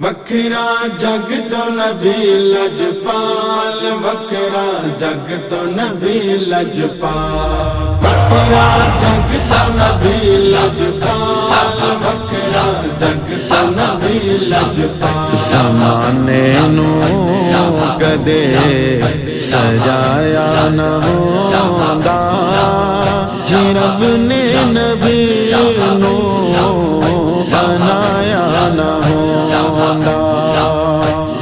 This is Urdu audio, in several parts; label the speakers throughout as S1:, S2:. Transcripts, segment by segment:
S1: وکھرا جگ تو نبی لجپال، وکھرا جگ تو نبی لجپال، وکھرا جگ تو نبی لجپال، وکھرا جگ تو نبی لجپال۔
S2: زمانے نو کدے سجایا نہ ہوندا، جی رب نے نبی نو بنایا نہ ہوندا۔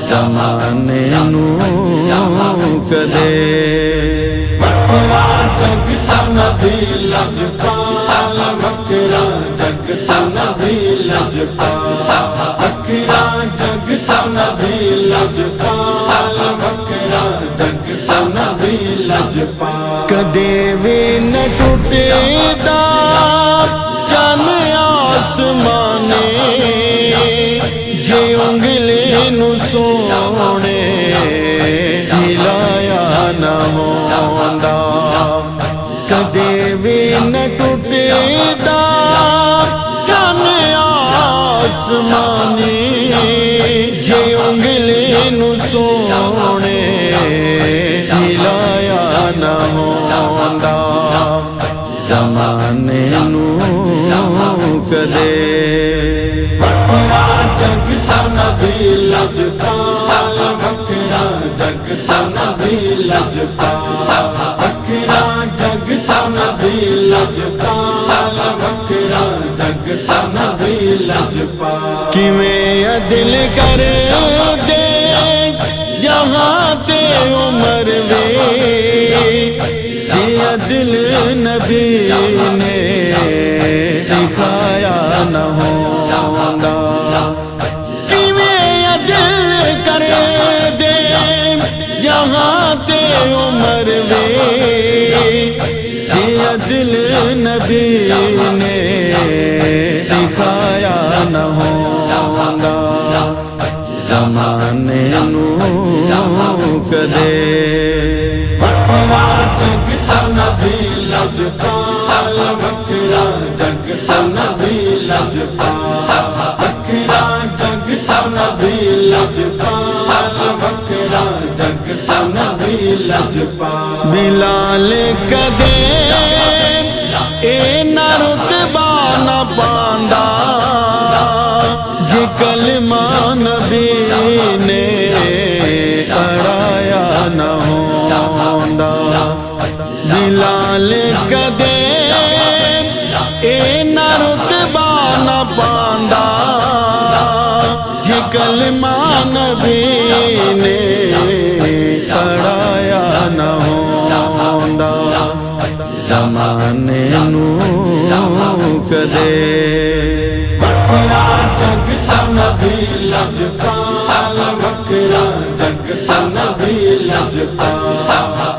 S2: زمانے نو کدے
S1: وکھرا جگ تو نبی لجپال، وکھرا جگ تو نبی لجپال، وکھرا جگ تو نبی لجپال، وکھرا جگ تو نبی لجپال۔
S2: کدے بھی نہ ٹوٹے دا چن آسمانے، جے انگلی نو سونے ہلایا نہ ہوندا۔ کدے بھی نہ ٹوٹے دا چن آسمانے، جے انگلی نو سونے ہلایا نہ ہوندا۔ زمانے نو کدے
S1: وکھرا جگ تو نبی لجپال، وکھرا جگ تو نبی لجپال، وکھرا جگ تو نبی لجپال، وکھرا جگ تو نبی لجپال۔
S2: کیویں عدل کر دے جہاں تے عمر وے، جی عدل نبی نے سکھایا نہ ہوندا۔ کیویں عدل کر دے جہاں تے عمر وے، جی عدل نبی نے سکھایا نہ ہوندا۔ زمانے نو کدے
S1: وکھرا جگ تو نبی لجپال، وکھرا جگ تو نبی لجپال، وکھرا جگ تو نبی لجپال، وکھرا جگ تو نبی لجپال۔
S2: بلال کدے اے نہ رتبہ نہ پاندا، جے کلمہ نبی نے پڑھایا نہ ہوندا۔ بلال کدے اے نہ رتبہ نہ پاندا، جے کلمہ نبی نے پڑھایا نہ ہوندا۔ زمانے نو کدے
S1: وکھرا جگ تو نبی لجپال، وکھرا جگ تو نبی لجپال،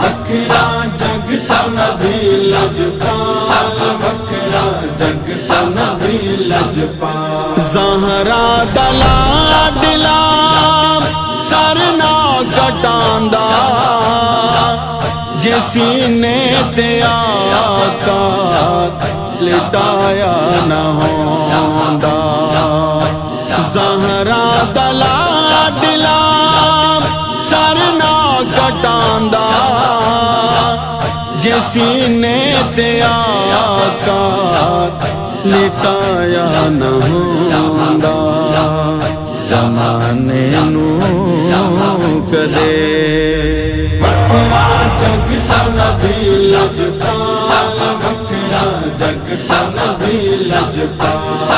S1: وکھرا جگ تو نبی لجپال، وکھرا جگ تو نبی لجپال۔
S2: زہرا دا لاڈلا سر نہ کٹاندا، جے سینے تے آقا لٹایا نہ ہوندا۔ زہرا دا لاڈلا سر نہ کٹاندا، جے سینے تے آقا لٹایا نہ ہوندا۔ زمانے نو کدے
S1: وکھرا جگ تو نبی لجپال، وکھرا جگ تو نبی لجپال،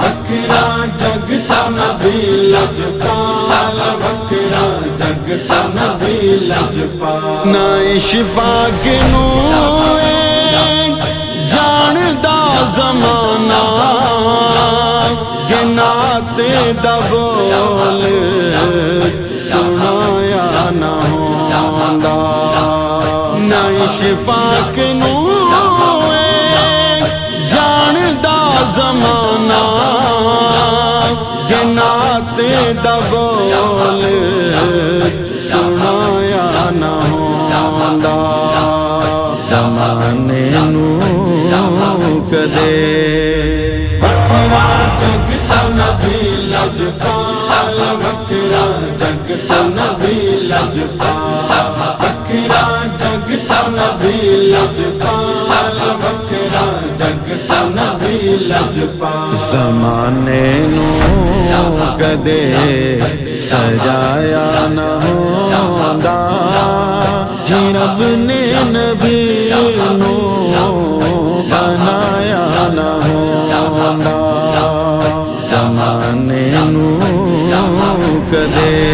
S1: وکھرا جگ تو نبی لجپال، وکھرا جگ تو نبی لجپال۔
S2: نہ اشفاق نو جاندا زمانہ، جنات دا بول سنایا نہ ہوندا۔ نہ اشفاق نو جاندا زمانہ، جنات دا بول سنایا نہ ہوندا۔ زمانے نو کدے
S1: وکھرا جگ تو نبی لجپال، ਵਖਰਾ ਜਗਤ ਨਬੀ ਲਜਪਾਲ ਵਖਰਾ ਜਗਤ ਨਬੀ ਲਜਪਾਲ ਵਖਰਾ ਜਗਤ ਨਬੀ ਲਜਪਾਲ
S2: ਜ਼ਮਾਨੇ ਨੂੰ ਕਦੇ ਸਜਾਇਆ ਨਾ ਹੁੰਦਾ ਜੀ ਰੱਬ ਨੇ ਨਬੀ ਨੂੰ ਬਣਾਇਆ ਨਾ ਹੁੰਦਾ ਜ਼ਮਾਨੇ ਨੂੰ ਕਦੇ